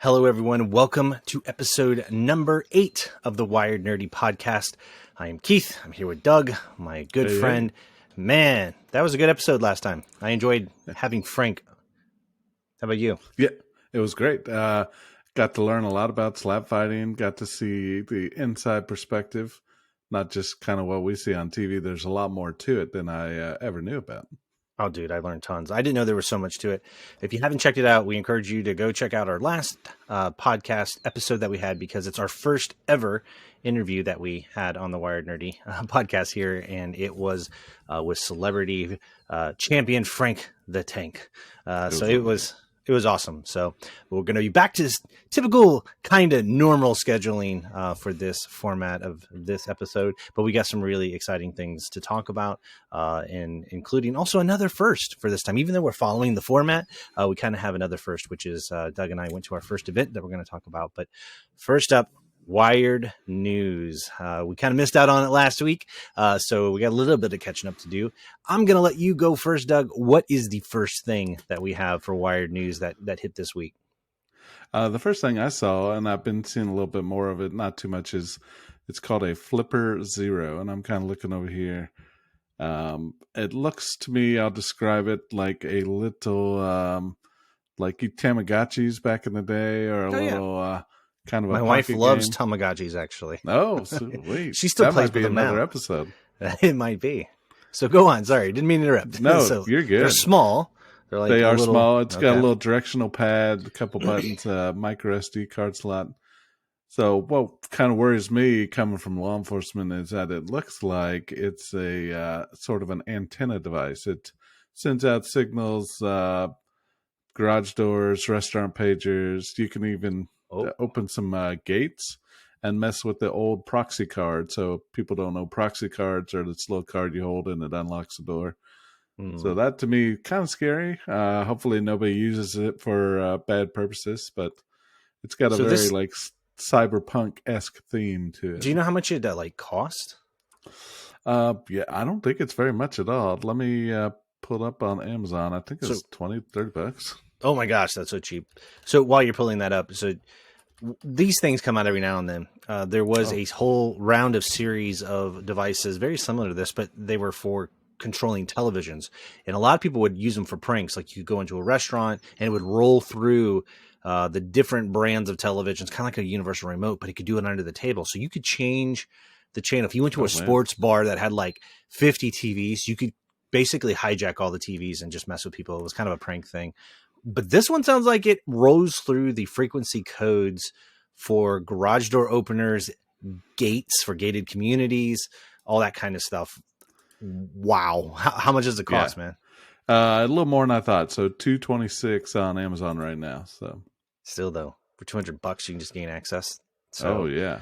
Hello, everyone. Welcome to episode number 8 of the Wired Nerdy podcast. I am Keith. I'm here with Doug, my good friend. Man, that was a good episode last time. I enjoyed having Frank. How about you? Yeah, it was great. Got to learn a lot about slap fighting. Got to see the inside perspective, not just kind of what we see on TV. There's a lot more to it than I ever knew about. Oh, dude, I learned tons. I didn't know there was so much to it. If you haven't checked it out, we encourage you to go check out our last podcast episode that we had, because it's our first ever interview that we had on the Wired Nerdy podcast here, and it was with celebrity champion Frank the Tank. It was awesome. So we're going to be back to this typical kind of normal scheduling for this format of this episode. But we got some really exciting things to talk about, and including also another first for this time. Even though we're following the format, we kind of have another first, which is Doug and I went to our first event that we're going to talk about. But first up, Wired News. We kind of missed out on it last week, so we got a little bit of catching up to do. I'm going to let you go first, Doug. What is the first thing that we have for Wired News that hit this week? The first thing I saw, and I've been seeing a little bit more of it, not too much, is it's called a Flipper Zero, and I'm kind of looking over here. It looks to me, I'll describe it like a little, like Tamagotchis back in the day, or a little... kind of my wife loves Tamagotchis, actually. Oh, sweet. She still plays with them another now. Episode. It might be. So go on. Sorry, didn't mean to interrupt. No, so you're good. They're small. They are small. It's got a little directional pad, a couple buttons, micro SD card slot. So what kind of worries me coming from law enforcement is that it looks like it's a sort of an antenna device. It sends out signals, garage doors, restaurant pagers. You can even open some gates and mess with the old proxy card. So people don't know proxy cards are this little card you hold and it unlocks the door. So that to me kind of scary. Hopefully nobody uses it for bad purposes, but it's got a very like cyberpunk-esque theme to it. Do you know how much it cost? Yeah, I don't think it's very much at all. Let me pull up on Amazon. I think it's $20-$30. Oh my gosh, that's so cheap. So while you're pulling that up, so these things come out every now and then. There was a whole round of series of devices very similar to this, but they were for controlling televisions. And a lot of people would use them for pranks. Like you go into a restaurant and it would roll through the different brands of televisions, kind of like a universal remote, but it could do it under the table. So you could change the channel. If you went to a sports bar that had like 50 TVs, you could basically hijack all the TVs and just mess with people. It was kind of a prank thing. But this one sounds like it rolls through the frequency codes for garage door openers, gates for gated communities, all that kind of stuff. Wow. How much does it cost, man? A little more than I thought. So $226 on Amazon right now. So still though, for $200 you can just gain access. So yeah.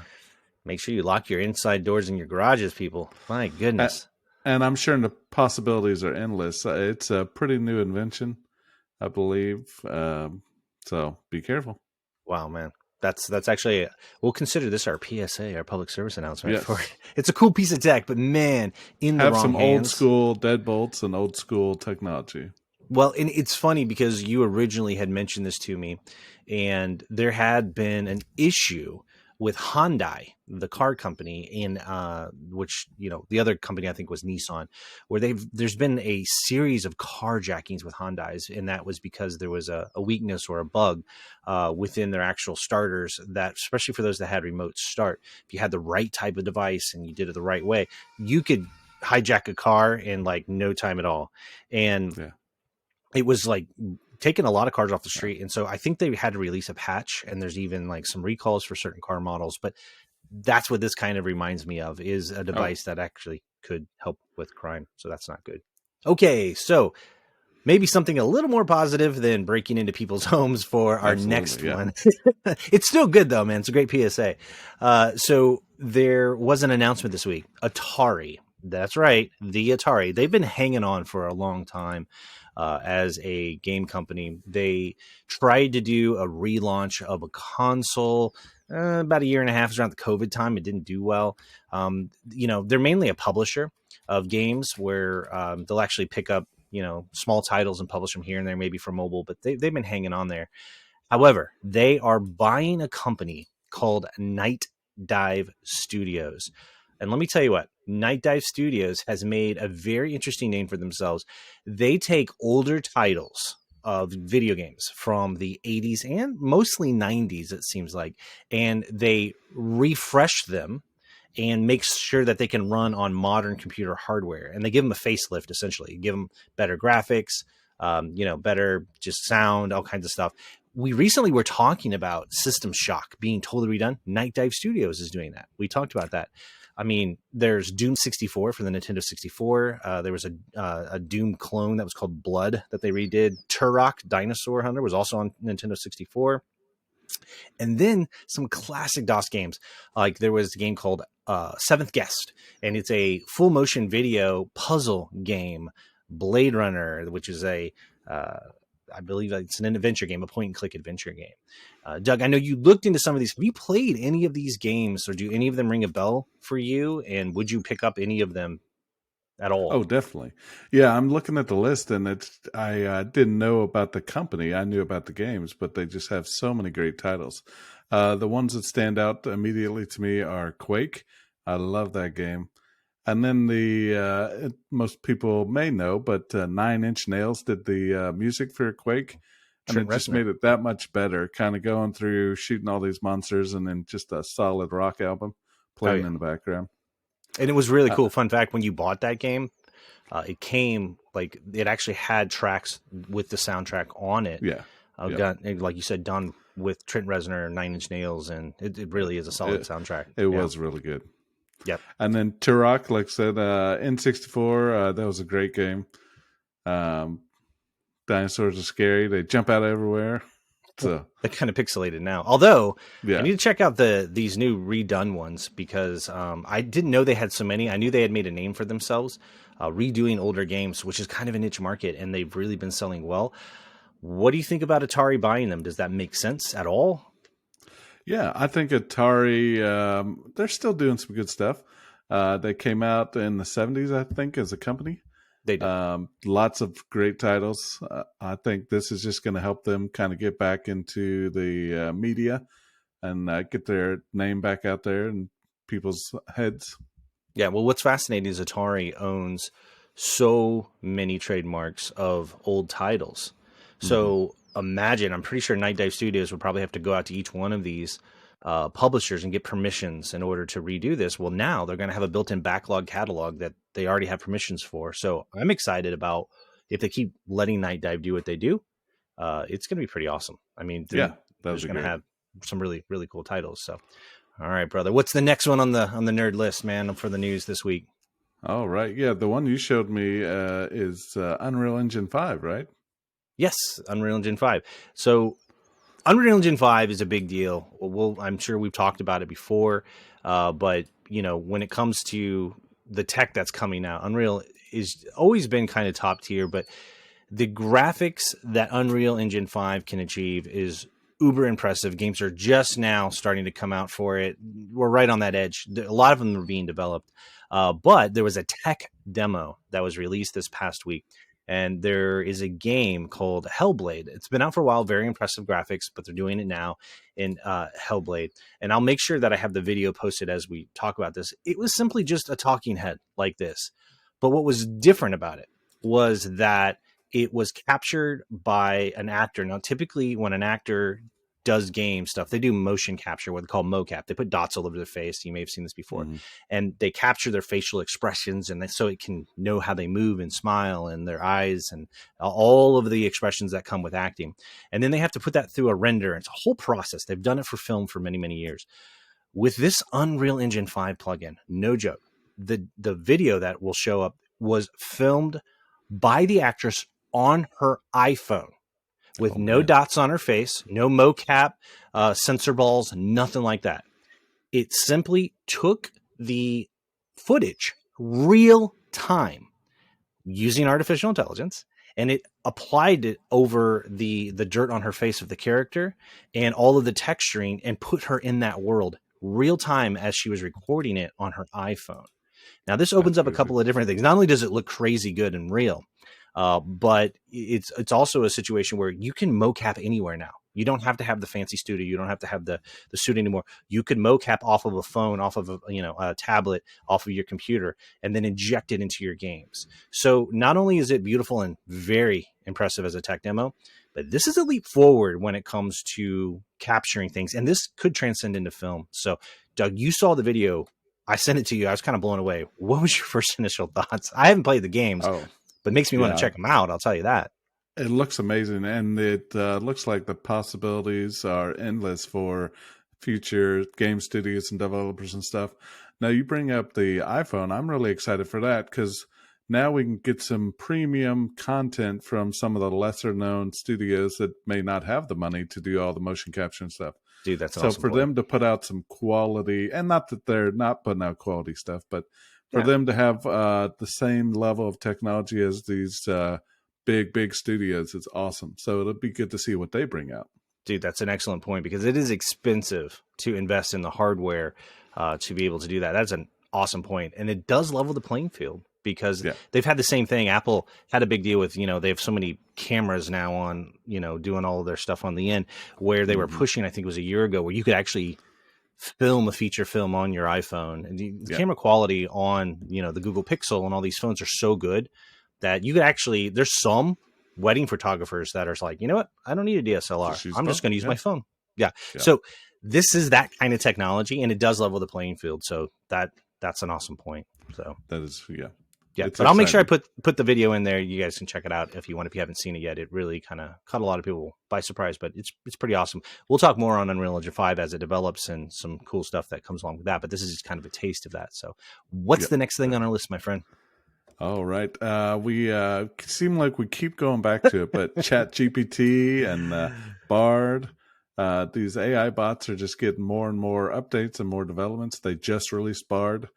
Make sure you lock your inside doors in your garages, people. My goodness. And I'm sure the possibilities are endless. It's a pretty new invention, I believe. So be careful. Wow, man. That's actually, we'll consider this our PSA, our public service announcement. Yes. For it's a cool piece of tech, but man, in the wrong hands. Have some old school deadbolts and old school technology. Well, and it's funny because you originally had mentioned this to me, and there had been an issue with Hyundai, the car company, in which, the other company I think was Nissan, where there's been a series of carjackings with Hyundais, and that was because there was a weakness or a bug within their actual starters that, especially for those that had remote start, if you had the right type of device and you did it the right way, you could hijack a car in like no time at all. And it was like taking a lot of cars off the street. And so I think they had to release a patch, and there's even like some recalls for certain car models, but that's what this kind of reminds me of, is a device that actually could help with crime. So that's not good. Okay. So maybe something a little more positive than breaking into people's homes for our next one. It's still good though, man. It's a great PSA. So there was an announcement this week. Atari. That's right. The Atari. They've been hanging on for a long time. As a game company, they tried to do a relaunch of a console about a year and a half around the COVID time. It didn't do well. They're mainly a publisher of games where they'll actually pick up, small titles and publish them here and there, maybe for mobile, but they've been hanging on there. However, they are buying a company called Night Dive Studios. And let me tell you what, Night Dive Studios has made a very interesting name for themselves. They take older titles of video games from the 80s and mostly 90s, it seems like, and they refresh them and makes sure that they can run on modern computer hardware. And they give them a facelift, essentially, give them better graphics, better just sound, all kinds of stuff. We recently were talking about System Shock being totally redone. Night Dive Studios is doing that. We talked about that. I mean, there's Doom 64 for the Nintendo 64. There was a Doom clone that was called Blood that they redid. Turok Dinosaur Hunter was also on Nintendo 64. And then some classic DOS games. Like there was a game called Seventh Guest, and it's a full motion video puzzle game. Blade Runner, which is I believe it's an adventure game, a point and click adventure game. Doug, I know you looked into some of these. Have you played any of these games, or do any of them ring a bell for you? And would you pick up any of them at all? Oh, definitely. Yeah, I'm looking at the list, and I didn't know about the company. I knew about the games, but they just have so many great titles. The ones that stand out immediately to me are Quake. I love that game. And then most people may know, but Nine Inch Nails did the music for Quake, and Trent it just Reznor. made it that much better. Kind of going through shooting all these monsters, and then just a solid rock album playing in the background. And it was really cool. Fun fact: when you bought that game, it came it actually had tracks with the soundtrack on it. Yeah, like you said, done with Trent Reznor, Nine Inch Nails, and it really is a solid soundtrack. It was really good. Yep. And then Turok, like I said, N64, that was a great game. Dinosaurs are scary. They jump out everywhere. So they're kind of pixelated now. Although I need to check out these new redone ones because I didn't know they had so many. I knew they had made a name for themselves, redoing older games, which is kind of a niche market, and they've really been selling well. What do you think about Atari buying them? Does that make sense at all? Yeah, I think Atari, they're still doing some good stuff. They came out in the 70s, I think, as a company. They did. Lots of great titles. I think this is just going to help them kind of get back into the media and get their name back out there in people's heads. Yeah, well, what's fascinating is Atari owns so many trademarks of old titles. So imagine, I'm pretty sure Night Dive Studios would probably have to go out to each one of these publishers and get permissions in order to redo this. Well, now they're going to have a built-in backlog catalog that they already have permissions for. So I'm excited about if they keep letting Night Dive do what they do. It's going to be pretty awesome. I mean, they're just going to have some really, really cool titles. So, all right, brother, what's the next one on the nerd list, man, for the news this week? All right, yeah, the one you showed me is Unreal Engine 5, right? Yes, Unreal Engine 5. So Unreal Engine 5 is a big deal. I'm sure we've talked about it before, but when it comes to the tech that's coming out, Unreal is always been kind of top tier, but the graphics that Unreal Engine 5 can achieve is uber impressive. Games are just now starting to come out for it. We're right on that edge. A lot of them are being developed, but there was a tech demo that was released this past week. And there is a game called Hellblade. It's been out for a while, very impressive graphics, but they're doing it now in Hellblade. And I'll make sure that I have the video posted as we talk about this. It was simply just a talking head like this. But what was different about it was that it was captured by an actor. Now, typically when an actor does game stuff, they do motion capture, what they call mocap. They put dots all over their face. You may have seen this before. And they capture their facial expressions, and so it can know how they move and smile and their eyes and all of the expressions that come with acting. And then they have to put that through a render. It's a whole process. They've done it for film for many, many years. With this Unreal Engine 5 plugin, no joke, the video that will show up was filmed by the actress on her iPhone, with no dots on her face, no mocap, sensor balls, nothing like that. It simply took the footage real time using artificial intelligence, and it applied it over the dirt on her face of the character and all of the texturing and put her in that world real time as she was recording it on her iPhone. Now, this opens up a couple of different things. Not only does it look crazy good and real, but it's also a situation where you can mocap anywhere now. You don't have to have the fancy studio. You don't have to have the suit anymore. You could mocap off of a phone, off of a tablet, off of your computer, and then inject it into your games. So not only is it beautiful and very impressive as a tech demo, but this is a leap forward when it comes to capturing things. And this could transcend into film. So, Doug, you saw the video. I sent it to you. I was kind of blown away. What was your first initial thoughts? I haven't played the games, Oh, but it makes me want to yeah. check them out. I'll tell you that. It looks amazing, and it looks like the possibilities are endless for future game studios and developers and stuff. Now, you bring up the iPhone. I'm really excited for that because now we can get some premium content from some of the lesser known studios that may not have the money to do all the motion capture and stuff. Dude, that's an So awesome for point. them to put out some quality, and not that they're not putting out quality stuff, but for Yeah. them to have the same level of technology as these big studios, it's awesome. So it'll be good to see what they bring out. Dude, that's an excellent point because it is expensive to invest in the hardware to be able to do that. That's an awesome point. And it does level the playing field because Yeah. they've had the same thing. Apple had a big deal with, they have so many cameras now on, doing all of their stuff on the end where they were pushing, I think it was a year ago, where you could actually film a feature film on your iPhone. And the camera quality on, the Google Pixel and all these phones are so good that you could actually, there's some wedding photographers that are like, you know what? I don't need a DSLR. I'm just going to use my phone. Yeah. So this is that kind of technology, and it does level the playing field. So that's an awesome point. So that is, yeah. It's But I'll make exciting. sure I put the video in there. You guys can check it out if you want. If you haven't seen it yet, it really kind of caught a lot of people by surprise. But it's pretty awesome. We'll talk more on Unreal Engine 5 as it develops and some cool stuff that comes along with that. But this is just kind of a taste of that. So what's the next thing on our list, my friend? All right. We seem like we keep going back to it, but Chat GPT and Bard, these AI bots are just getting more and more updates and more developments. They just released Bard.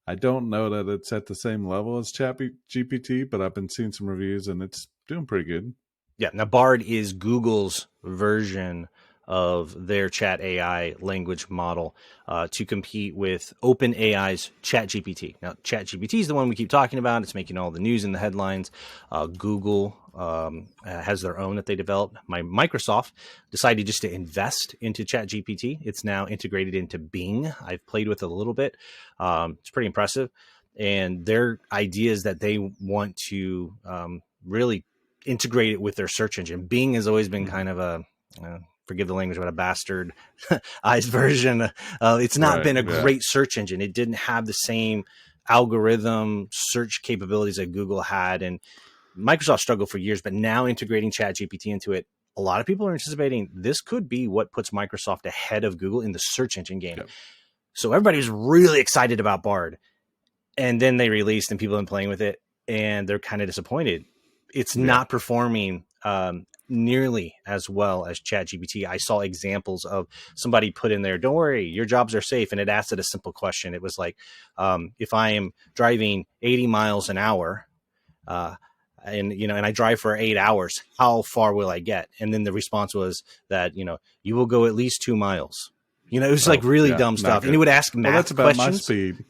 I don't know that it's at the same level as Chat GPT, but I've been seeing some reviews and it's doing pretty good. Yeah. Now, Bard is Google's version of their chat AI language model to compete with OpenAI's ChatGPT. Now, ChatGPT is the one we keep talking about. It's making all the news in the headlines. Google has their own that they developed. Microsoft decided just to invest into ChatGPT. It's now integrated into Bing. I've played with it a little bit. It's pretty impressive. And their idea is that they want to really integrate it with their search engine. Bing has always been kind of a forgive the language, but a bastardized version. It's not been a great search engine. It didn't have the same algorithm search capabilities that Google had, and Microsoft struggled for years. But now integrating ChatGPT into it, a lot of people are anticipating this could be what puts Microsoft ahead of Google in the search engine game. So everybody was really excited about Bard, and then they released, and people have been playing with it, and they're kind of disappointed. It's not performing nearly as well as ChatGPT. I saw examples of somebody put in there, don't worry, your jobs are safe. And it asked it a simple question. It was like, if I am driving 80 miles an hour, and I drive for 8 hours, how far will I get? And then the response was that, you will go at least 2 miles. It was like really dumb stuff. And it would ask math that's about questions. my speed.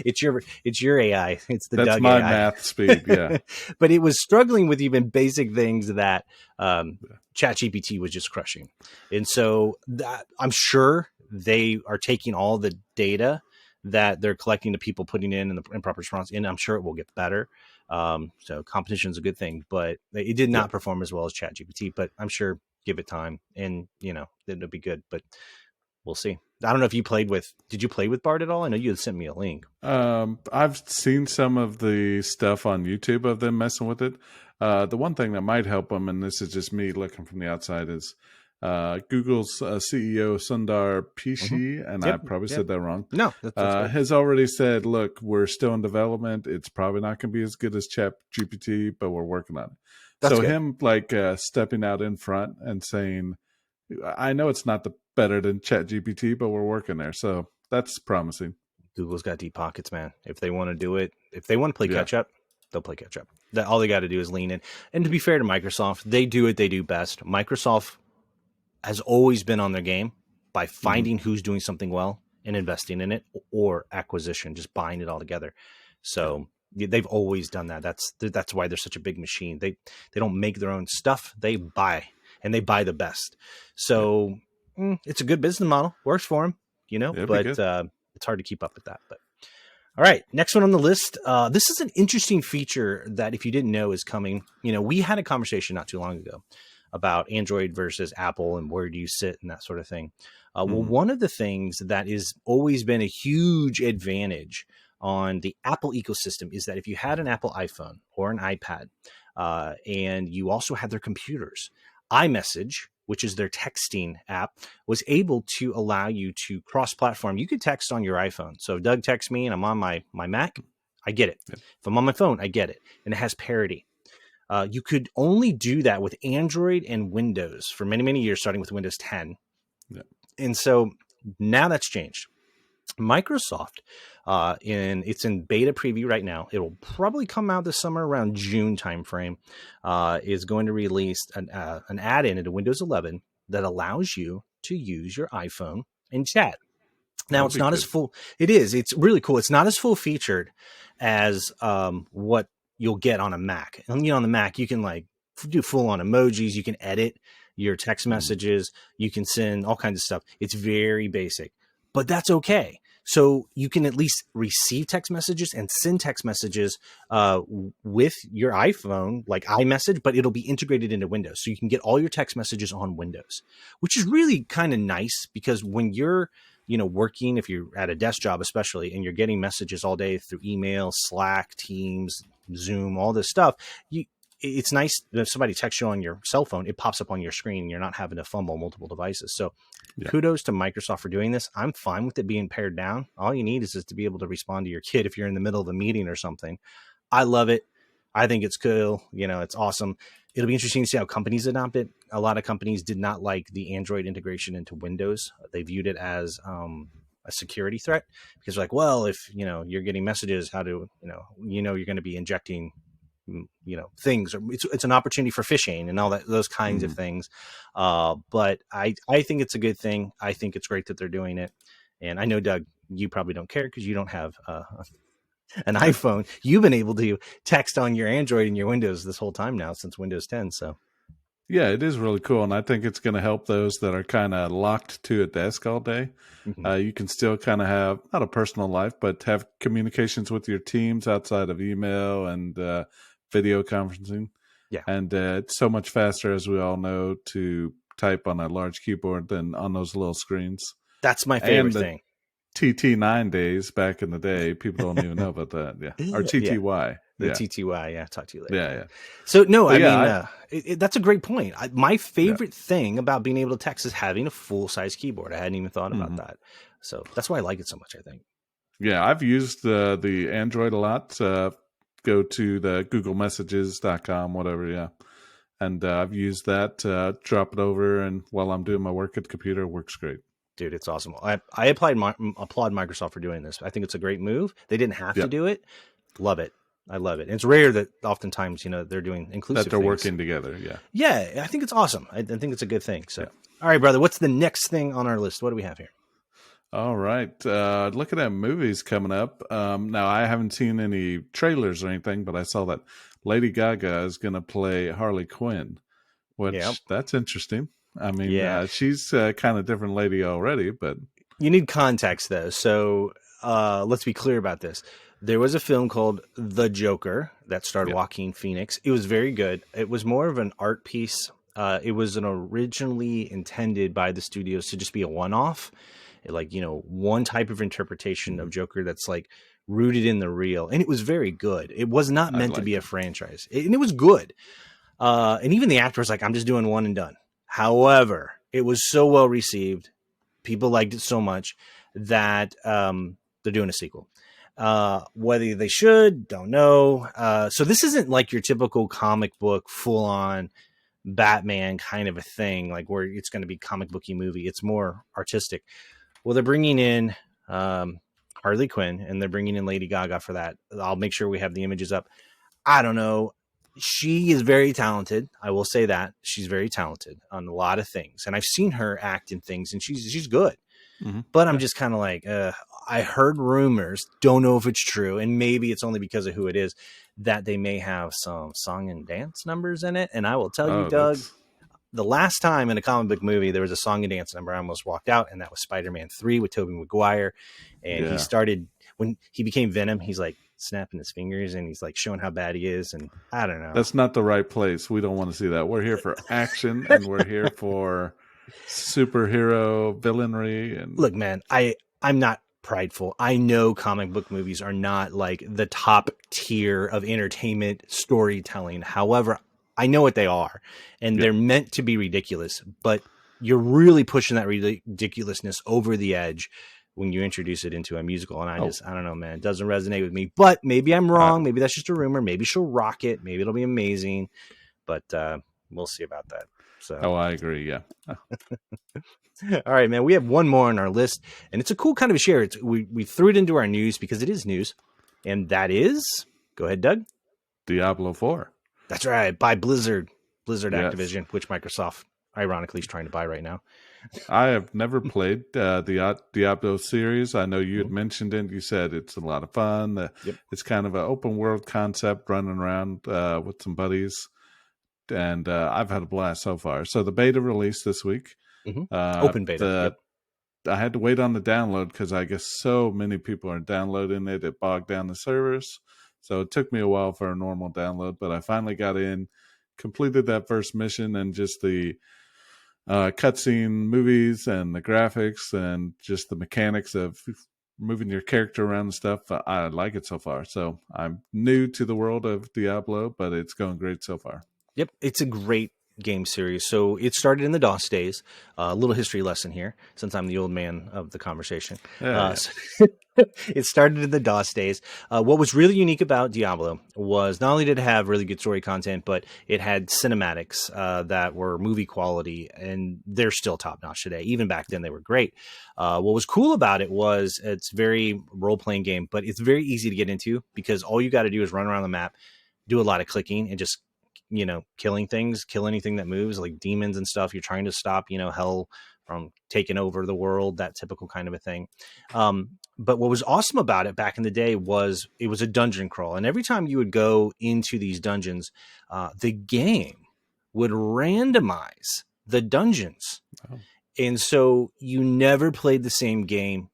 It's your AI. It's the That's Doug my AI. math speed. Yeah. But it was struggling with even basic things that ChatGPT was just crushing. And so I'm sure they are taking all the data that they're collecting, the people putting in the improper response, and I'm sure it will get better. So competition is a good thing, but it did not perform as well as ChatGPT. But I'm sure give it time, and it'll be good. But we'll see. I don't know if you did you play with Bard at all? I know you had sent me a link. I've seen some of the stuff on YouTube of them messing with it. The one thing that might help them, and this is just me looking from the outside, is Google's CEO Sundar Pichai, and I probably said that wrong. No, that's has already said, look, we're still in development. It's probably not going to be as good as ChatGPT, but we're working on it. That's so good. Him stepping out in front and saying, I know it's not better than ChatGPT, but we're working there. So that's promising. Google's got deep pockets, man. If they want to do it, if they want to play catch up, they'll play catch up. All they got to do is lean in. And to be fair to Microsoft, they do what they do best. Microsoft has always been on their game by finding who's doing something well and investing in it, or acquisition, just buying it all together. So they've always done that. That's why they're such a big machine. They don't make their own stuff. They buy. and they buy the best. Yeah, So it's a good business model, works for them, it'd be but good. it's hard to keep up with that. But all right, next one on the list. This is an interesting feature that, if you didn't know, is coming. We had a conversation not too long ago about Android versus Apple and where do you sit and that sort of thing. Well, Hmm. one of the things that has always been a huge advantage on the Apple ecosystem is that if you had an Apple iPhone or an iPad, and you also had their computers, iMessage, which is their texting app, was able to allow you to cross-platform. You could text on your iPhone. So if Doug texts me and I'm on my Mac, I get it. Yeah. If I'm on my phone, I get it. And it has parity. You could only do that with Android and Windows for many, many years, starting with Windows 10. Yeah. And so now that's changed. Microsoft, it's in beta preview right now. It will probably come out this summer around June timeframe. Is going to release an add-in into Windows 11 that allows you to use your iPhone and chat. Now That'd it's be not as good. full. It is. It's really cool. It's not as full featured as what you'll get on a Mac. And on the Mac, you can like do full on emojis. You can edit your text Hmm. messages. You can send all kinds of stuff. It's very basic, but that's okay. So you can at least receive text messages and send text messages with your iPhone, like iMessage, but it'll be integrated into Windows. So you can get all your text messages on Windows, which is really kind of nice because when you're working, if you're at a desk job, especially, and you're getting messages all day through email, Slack, Teams, Zoom, all this stuff, it's nice if somebody texts you on your cell phone, it pops up on your screen and you're not having to fumble multiple devices. So Yeah. kudos to Microsoft for doing this. I'm fine with it being pared down. All you need is just to be able to respond to your kid if you're in the middle of a meeting or something. I love it. I think it's cool. It's awesome. It'll be interesting to see how companies adopt it. A lot of companies did not like the Android integration into Windows. They viewed it as a security threat because, like, well, if you're getting messages, how do you're going to be injecting things. It's an opportunity for phishing and all that, those kinds of Hmm. things. But I think it's a good thing. I think it's great that they're doing it. And I know, Doug, you probably don't care because you don't have an Yeah. iPhone. You've been able to text on your Android and your Windows this whole time now since Windows 10. So Yeah, it is really cool, and I think it's going to help those that are kind of locked to a desk all day. mhm. You can still kind of have not a personal life, but have communications with your teams outside of email and video conferencing. Yeah, And it's so much faster, as we all know, to type on a large keyboard than on those little screens. that's my favorite And the thing. TT9 days back in the day, people don't even know about that. Yeah, or Yeah, TTY. the Yeah, TTY. Yeah, talk to you later. yeah, Yeah. yeah. So no, But I yeah, mean, that's a great point. My yeah. favorite thing about being able to text is having a full size keyboard. I hadn't even thought about Hmm. that. So that's why I like it so much, I think. Yeah, I've used the Android a lot. Go to the google.messages.com, whatever, yeah. And I've used that, drop it over, and while I'm doing my work at the computer, it works great. Dude, it's awesome. I applaud Microsoft for doing this. I think it's a great move. They didn't have to Yep, do it. Love it. I love it. And it's rare that oftentimes, they're doing that inclusive they're things. working together, yeah. Yeah, I think it's awesome. I think it's a good thing. So, Yeah. all right, brother, what's the next thing on our list? What do we have here? All right. Looking at movies coming up. Now, I haven't seen any trailers or anything, but I saw that Lady Gaga is going to play Harley Quinn, Yeah. which that's interesting. I mean, Yeah. she's a kind of different lady already, but You need context though. So let's be clear about this. There was a film called The Joker that starred yeah. Joaquin Phoenix. It was very good. It was more of an art piece. It was an originally intended by the studios to just be a one-off, like one type of interpretation of Mhm. Joker that's like rooted in the real, and it was very good. It was not I meant to be liked a it. franchise, and it was good. And even the actor was like, "I'm just doing one and done." However, it was so well received, people liked it so much that they're doing a sequel. Whether they should, don't know. So this isn't like your typical comic book, full on Batman kind of a thing, like where it's going to be comic booky movie. It's more artistic. Well, they're bringing in Harley Quinn and they're bringing in Lady Gaga for that. I'll make sure we have the images up. I don't know. She is very talented. I will say that she's very talented on a lot of things, and I've seen her act in things, and she's good. Hmm. But I'm Yeah. just kind of like, I heard rumors, don't know if it's true, and maybe it's only because of who it is, that they may have some song and dance numbers in it. And I will tell you, Oh, Doug, that's the last time in a comic book movie there was a song and dance number, I almost walked out, and that was Spider-Man 3 with Tobey Maguire. And he Yeah. started, when he became Venom, he's like snapping his fingers and he's like showing how bad he is. And I don't know. That's not the right place. We don't want to see that. We're here for action, and we're here for superhero villainry. And Look, man, I'm not prideful. I know comic book movies are not like the top tier of entertainment storytelling. However, I know what they are, and they're meant to be ridiculous, but you're really pushing that ridiculousness over the edge when you introduce it into a musical. And I don't know, man, it doesn't resonate with me, but maybe I'm wrong. Maybe that's just a rumor. Maybe she'll rock it. Maybe it'll be amazing, but we'll see about that. So, I agree. Yeah. all right, man. We have one more on our list, and it's a cool kind of a share. We threw it into our news because it is news, and that is, go ahead, Doug. Diablo 4. That's right, by Blizzard Activision, which Microsoft ironically is trying to buy right now. I have never played the Diablo series. I know you had mentioned it. You said it's a lot of fun. It's kind of an open world concept, running around with some buddies, and I've had a blast so far. So the beta released this week. Open beta. I had to wait on the download because I guess so many people are downloading it. It bogged down the servers. So it took me a while for a normal download, but I finally got in, completed that first mission, and just the cutscene movies and the graphics and just the mechanics of moving your character around and stuff. I like it so far. So I'm new to the world of Diablo, but it's going great so far. Yep, it's a great game series. So it started in the DOS days. A little history lesson here, since I'm the old man of the conversation. So it started in the DOS days. What was really unique about Diablo was not only did it have really good story content, but it had cinematics that were movie quality, and they're still top notch today. Even back then, they were great. What was cool about it was it's very role-playing game, but it's very easy to get into because all you got to do is run around the map, do a lot of clicking, and just killing things, kill anything that moves, like demons and stuff. You're trying to stop, hell from taking over the world, that typical kind of a thing. But what was awesome about it back in the day was it was a dungeon crawl. And every time you would go into these dungeons, the game would randomize the dungeons. Oh. And so you never played the same game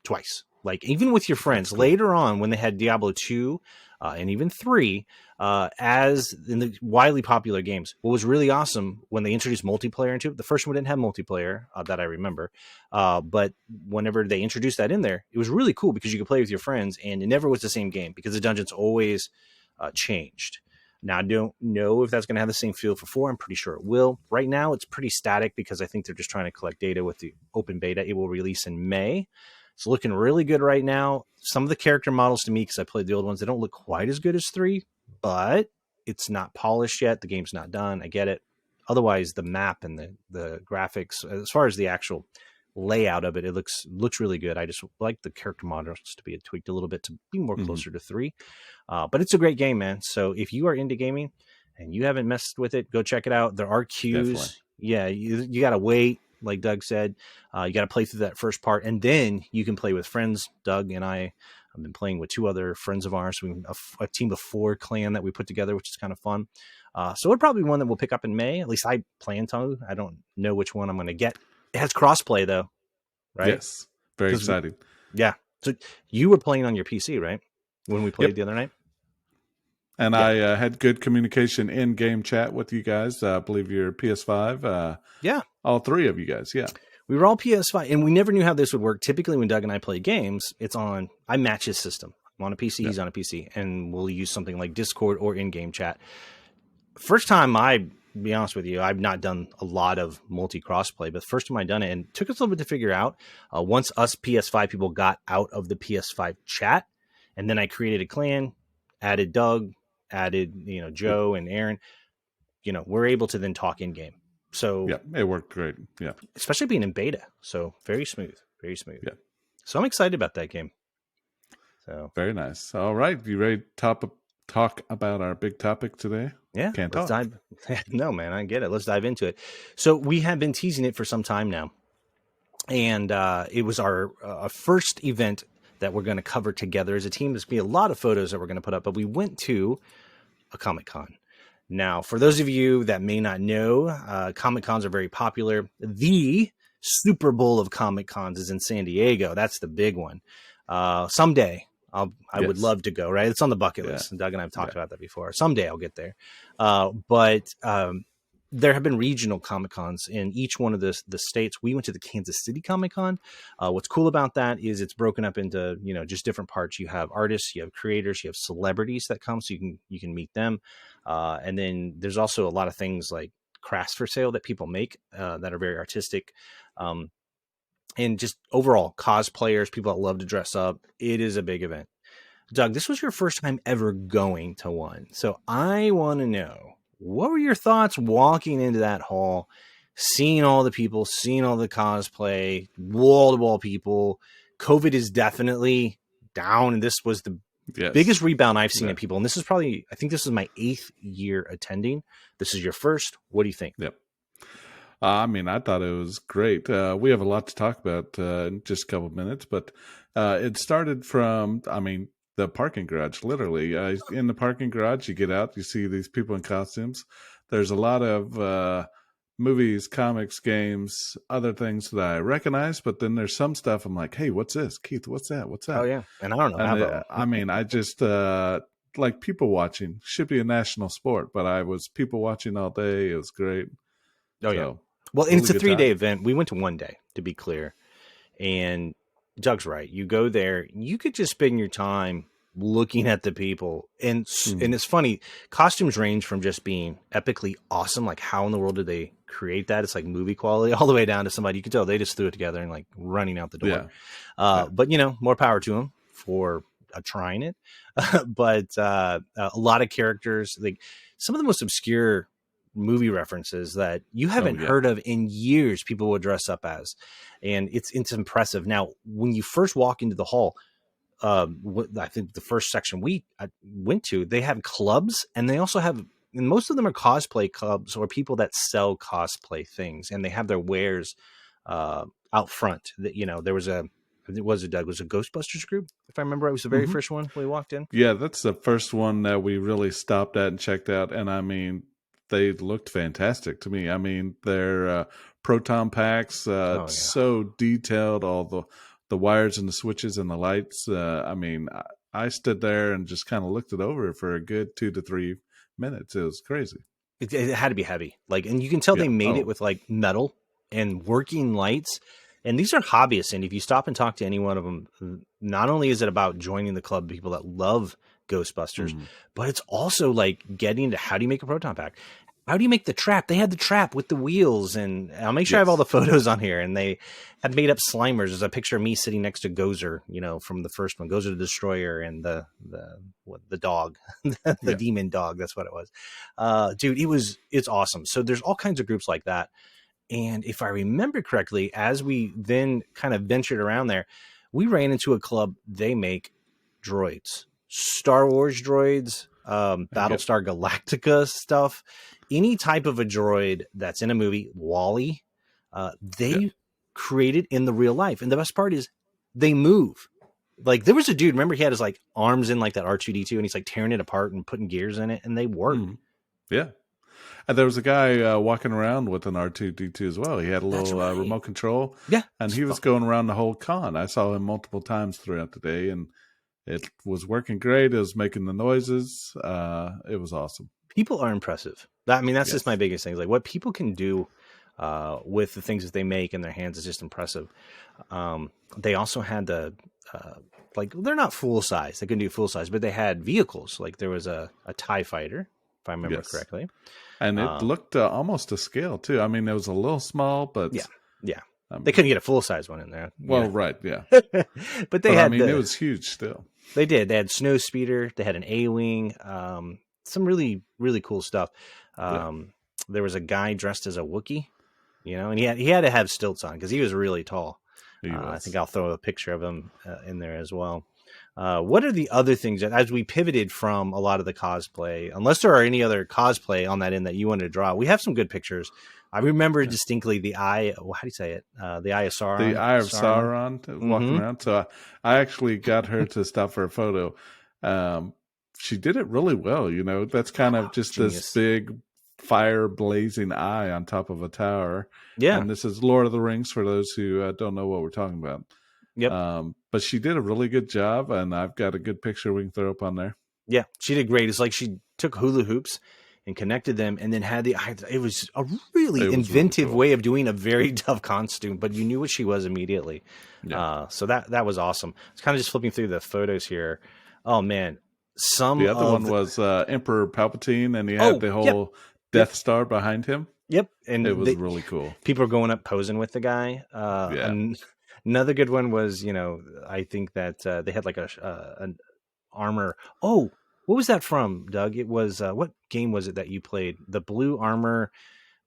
twice. Like even with your friends, cool. Later on when they had Diablo 2 and even 3, as in the widely popular games, what was really awesome when they introduced multiplayer into it, the first one didn't have multiplayer that I remember. But whenever they introduced that in there, it was really cool because you could play with your friends and it never was the same game because the dungeons always changed. Now, I don't know if that's going to have the same feel for 4. I'm pretty sure it will. Right now, it's pretty static because I think they're just trying to collect data with the open beta. It will release in May. It's looking really good right now. Some of the character models to me, because I played the old ones, they don't look quite as good as 3, but it's not polished yet. The game's not done. I get it. Otherwise, the map and the graphics, as far as the actual layout of it, it looks really good. I just like the character models to be tweaked a little bit to be more closer to 3. But it's a great game, man. So if you are into gaming and you haven't messed with it, go check it out. There are queues. Definitely. Yeah, you got to wait. Like Doug said, you got to play through that first part, and then you can play with friends. Doug and I have been playing with 2 other friends of ours. We have a team of 4 clan that we put together, which is kind of fun. So it'll probably be one that we'll pick up in May. At least I plan to. I don't know which one I'm going to get. It has crossplay though, right? Yes, very exciting. Yeah. So you were playing on your PC, right? When we played the other night. And I had good communication in game chat with you guys. I believe you're PS5. Yeah. All 3 of you guys. Yeah. We were all PS5 and we never knew how this would work. Typically when Doug and I play games, I match his system. I'm on a PC, he's on a PC, and we'll use something like Discord or in-game chat. First time be honest with you, I've not done a lot of multi-crossplay, but the first time I done it, and it took us a little bit to figure out, once us PS5 people got out of the PS5 chat, and then I created a clan, added Doug, added, Joe and Aaron, we're able to then talk in game. So yeah, it worked great. Yeah. Especially being in beta. So very smooth. Yeah. So I'm excited about that game. So very nice. All right. You ready to talk about our big topic today? Yeah. Let's dive. No, man, I get it. Let's dive into it. So we have been teasing it for some time now. And it was our first event that we're going to cover together as a team. There's going to be a lot of photos that we're going to put up, but we went to a Comic-Con. Now, for those of you that may not know, Comic Cons are very popular. The Super Bowl of Comic Cons is in San Diego. That's the big one. Someday, I would Yes. love to go, right? It's on the bucket Yeah. list. And Doug and I have talked Yeah. about that before. Someday I'll get there. But there have been regional Comic Cons in each one of the states. We went to the Kansas City Comic Con. What's cool about that is it's broken up into, just different parts. You have artists, you have creators, you have celebrities that come, so you can meet them. And then there's also a lot of things like crafts for sale that people make that are very artistic. Um, and just overall cosplayers, people that love to dress up. It is a big event. Doug, this was your first time ever going to one. So I want to know, what were your thoughts walking into that hall, seeing all the people, seeing all the cosplay, wall to wall people? COVID is definitely down. And this was the biggest Yes. rebound I've seen Yeah. in people. And this is probably, I think this is my 8th year attending. This is your first. What do you think? Yep. I mean, I thought it was great. We have a lot to talk about in just a couple of minutes, but it started from, I mean, the parking garage, literally. In the parking garage, you get out, you see these people in costumes. There's a lot of movies, comics, games, other things that I recognize, but then there's some stuff I'm like, hey, what's this? Keith, what's that? What's Oh, that? yeah. And I don't know And half of them. I mean, I just like people watching. Should be a national sport, but I was people watching all day. It was great. Oh, yeah. So Well, it and was it's a a good 3-day time. event. We went to one day, to be clear. And Doug's right. You go there, you could just spend your time looking at the people. And Mm. it's funny, costumes range from just being epically awesome, like how in the world did they create that? It's like movie quality, all the way down to somebody you could tell they just threw it together and like running out the door. Yeah, yeah, But more power to them for trying it. But a lot of characters, like some of the most obscure movie references that you oh haven't yeah, heard of in years, people would dress up as, and it's impressive. Now, when you first walk into the hall, I think the first section I went to, they have clubs, and they also have, and most of them are cosplay clubs or people that sell cosplay things, and they have their wares out front. That there was a, it was a Doug was a Ghostbusters group, if I remember right. It was the very hmm first one we walked in. yeah. That's the first one that we really stopped at and checked out, and I mean, they looked fantastic to me. I mean, their proton packs, Oh yeah. so detailed, all the wires and the switches and the lights. I mean, I stood there and just kind of looked it over for a good 2 to 3 minutes. It was crazy. It had to be heavy. Like, and you can tell Yeah. they made it Oh. with like metal and working lights. And these are hobbyists. And if you stop and talk to any one of them, not only is it about joining the club of people that love Ghostbusters, Mhm. but it's also like getting to how do you make a proton pack? How do you make the trap? They had the trap with the wheels, and I'll make sure I have all Yes. the photos on here. And they had made up Slimers. There's a picture of me sitting next to Gozer, from the first one, Gozer the Destroyer, and the dog, the Yeah. demon dog. That's what it was. Dude, it's awesome. So there's all kinds of groups like that. And if I remember correctly, as we then kind of ventured around there, we ran into a club. They make droids, Star Wars droids, Yep. Battlestar Galactica stuff, any type of a droid that's in a movie, Wally, Yeah. they created in the real life. And the best part is they move. Like there was a dude, remember he had his like arms in like that R2D2 and he's like tearing it apart and putting gears in it and they work. Mhm. Yeah. And there was a guy walking around with an R2D2 as well. He had a That's little right. remote control, Yeah. and he was going around the whole con. I saw him multiple times throughout the day, and it was working great. It was making the noises. It was awesome. People are impressive. That's just my Yes. biggest thing. Like what people can do with the things that they make in their hands is just impressive. They also had like they're not full size. They couldn't do full size, but they had vehicles. Like there was a TIE fighter, if I remember Yes. correctly. And it Um, looked almost to scale, too. I mean, it was a little small, yeah, but, yeah. They um, couldn't get a full size one in there, well, right. Yeah. but they But I had mean, it was huge still. they did. They had snow speeder. They had an A-wing. Some really really cool stuff. Yeah. Um, there was a guy dressed as a Wookiee, and he had to have stilts on because he was really tall. He I think was. I'll throw a picture of him in there as well. What are the other things that, as we pivoted from a lot of the cosplay, unless there are any other cosplay on that end that you wanted to draw, we have some good pictures. I remember Yeah. distinctly the eye. How do you say it? The eye of The Sauron. Eye of Saruman. Sauron walking Mm-hmm. around. So I actually got her to stop for a photo. Um, she did it really well. That's kind of just this Genius. big fire blazing eye on top of a tower. Yeah. And this is Lord of the Rings for those who don't know what we're talking about. Yep. But she did a really good job, and I've got a good picture we can throw up on there. Yeah, she did great. It's like she took hula hoops and connected them, and then had it was a really It was really inventive cool. way of doing a very tough costume, but you knew what she was immediately. Yeah. So that was awesome. It's kind of just flipping through the photos here. Oh man, The other one was Emperor Palpatine, and he had oh the yep, whole yep, Death Star behind him. yep, It and was really cool. people are going up posing with the guy. Yeah. Another good one was, I think that they had like an armor. Oh, what was that from, Doug? It was what game was it that you played? The blue armor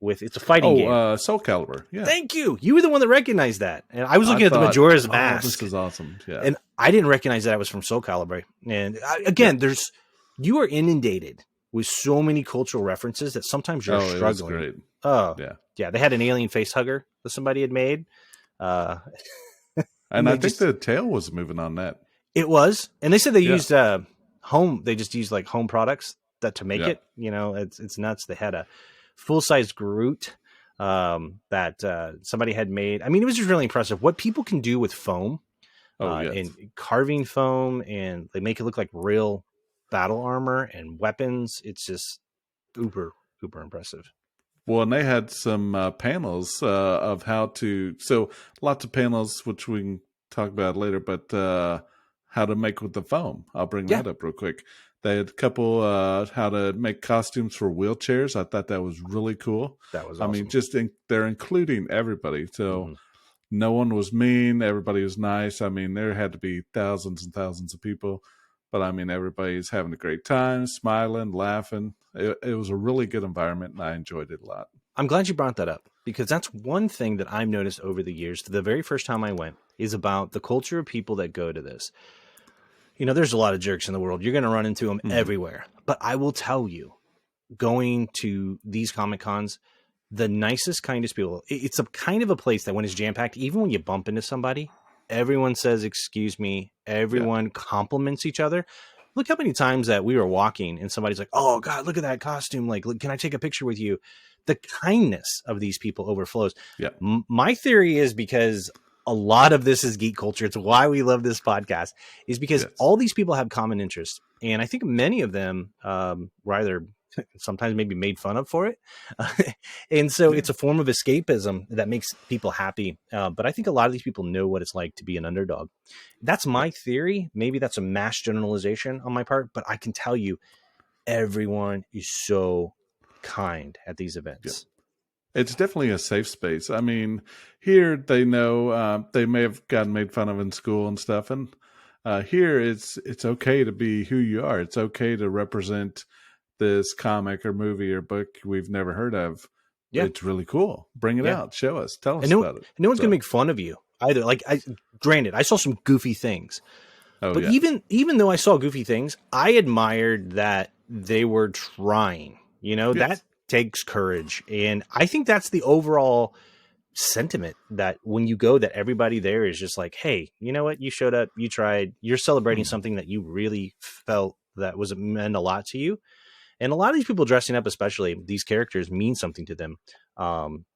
with it's a fighting Oh, game. Soul Calibur. Yeah. Thank you. You were the one that recognized that, and I was I looking at the thought, Majora's oh, Mask, this is awesome. Yeah. and I didn't recognize that it was from Soul Calibur. And again, you are inundated with so many cultural references that sometimes you're It was struggling. great. Oh, Yeah. yeah. They had an alien face hugger that somebody had made. Uh, And I think the tail was moving on that. It was, and they said they Yeah. used home. They just used like home products to make Yeah. it. It's nuts. They had a full size Groot that somebody had made. I mean, it was just really impressive what people can do with foam, Oh, yes. and carving foam, and they make it look like real battle armor and weapons. It's just uber impressive. Well, and they had some panels of how to. So lots of panels, which we can talk about later, but how to make with the foam. I'll bring Yeah. that up real quick. They had a couple how to make costumes for wheelchairs. I thought that was really cool. That was I awesome. mean, just they're including everybody. So no one was mean. Everybody was nice. I mean, there had to be thousands and thousands of people. But I mean, everybody's having a great time, smiling, laughing. It was a really good environment, and I enjoyed it a lot. I'm glad you brought that up, because that's one thing that I've noticed over the years. The very first time I went is about the culture of people that go to this. There's a lot of jerks in the world. You're going to run into them everywhere. But I will tell you, going to these Comic Cons, the nicest, kindest people, it's a kind of a place that when it's jam-packed, even when you bump into somebody, everyone says, excuse me. Everyone compliments each other. Look how many times that we were walking and somebody's like, oh God, look at that costume. Like, can I take a picture with you? The kindness of these people overflows. Yeah. My theory is because a lot of this is geek culture. It's why we love this podcast, is because all these people have common interests. And I think many of them were either sometimes maybe made fun of for it. And so it's a form of escapism that makes people happy. But I think a lot of these people know what it's like to be an underdog. That's my theory. Maybe that's a mass generalization on my part, but I can tell you everyone is so kind at these events. It's definitely a safe space. I mean, here they know they may have gotten made fun of in school and stuff, and here it's okay to be who you are. It's okay to represent this comic or movie or book we've never heard of. Yeah. It's really cool. Bring it out. Show us. Tell us about it. No one's gonna make fun of you either. Like, granted, I saw some goofy things, but even though I saw goofy things, I admired that they were trying. That takes courage, and I think that's the overall sentiment, that when you go, that everybody there is just like, hey, you know what, you showed up, you tried, you're celebrating something that you really felt that was meant a lot to you. And a lot of these people dressing up, especially these characters, mean something to them,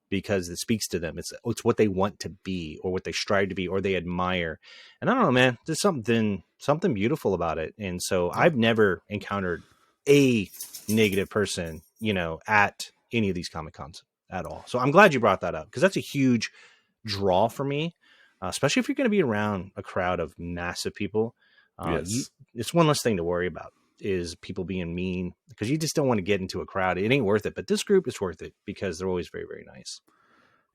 because it speaks to them. It's what they want to be, or what they strive to be, or they admire. And I don't know, man, there's something beautiful about it. And so I've never encountered a negative person, at any of these Comic Cons at all. So I'm glad you brought that up, because that's a huge draw for me, especially if you're going to be around a crowd of massive people. It's one less thing to worry about, is people being mean, because you just don't want to get into a crowd. It ain't worth it. But this group is worth it, because they're always very, very nice.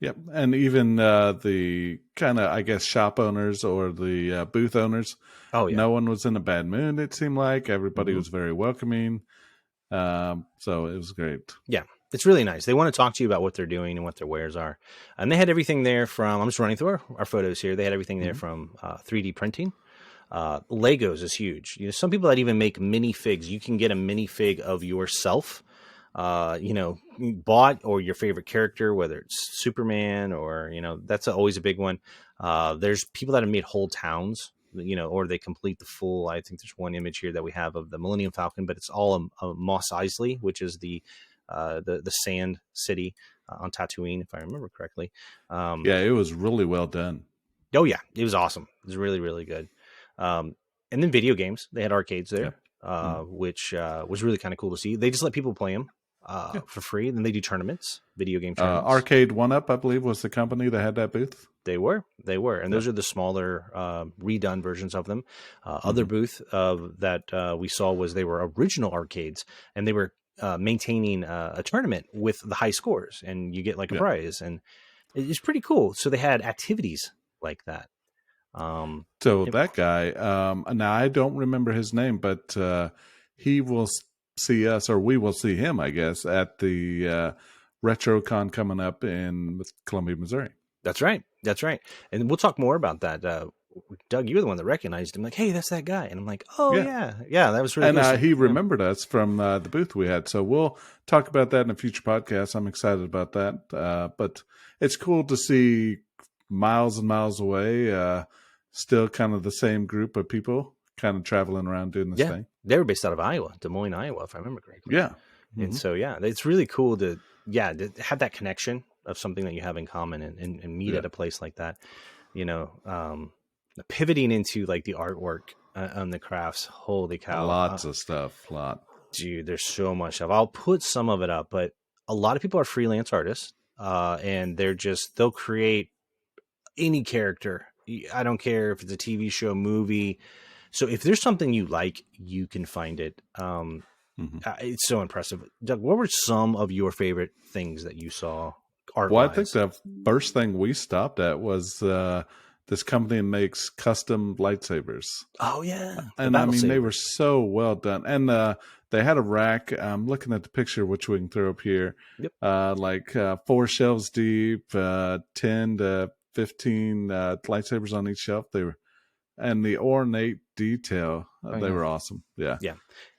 Yep. And even the kind of, I guess, shop owners or the booth owners, no one was in a bad mood, it seemed like. Everybody was very welcoming. So it was great. Yeah, it's really nice. They want to talk to you about what they're doing and what their wares are. And they had everything there from, I'm just running through our photos here. They had everything there from 3D printing. Legos is huge. Some people that even make minifigs. You can get a minifig of yourself, bought, or your favorite character, whether it's Superman or, that's always a big one. There's people that have made whole towns or they complete the full. I think there's one image here that we have of the Millennium Falcon, but it's all a Mos Eisley, which is the sand city on Tatooine, if I remember correctly. Yeah, it was really well done. Oh yeah, it was awesome. It was really, really good. And then video games, they had arcades there, which was really kind of cool to see. They just let people play them for free. And then they do tournaments, video game tournaments. Arcade One Up, I believe, was the company that had that booth. They were, and those are the smaller redone versions of them. Other booth that we saw was they were original arcades, and they were maintaining a tournament with the high scores, and you get like a prize, and it's pretty cool. So they had activities like that. So that guy, now I don't remember his name, but he will see us, or we will see him, I guess, at the RetroCon coming up in Columbia, Missouri. That's right. And we'll talk more about that. Doug, you were the one that recognized him. Like, hey, that's that guy. And I'm like, oh, yeah, that was really cool. And he yeah. remembered us from the booth we had. So we'll talk about that in a future podcast. I'm excited about that. But it's cool to see miles and miles away, still kind of the same group of people kind of traveling around doing this thing. They were based out of Iowa, Des Moines, Iowa, if I remember correctly. Yeah. And so, it's really cool to have that connection of something that you have in common and meet at a place like that. Pivoting into like the artwork on the crafts. Holy cow. Lots of stuff. Dude, there's so much stuff. I'll put some of it up, but a lot of people are freelance artists, and they'll create any character. I don't care if it's a TV show, movie. So if there's something you like, you can find it. It's so impressive. Doug, what were some of your favorite things that you saw art-wise? Well, I think the first thing we stopped at was this company makes custom lightsabers. Oh, yeah. And I mean, they were so well done. And they had a rack. I'm looking at the picture, which we can throw up here. Yep. 4 shelves deep, 10 to 15 lightsabers on each shelf. And the ornate detail, they were awesome. Yeah. Yeah.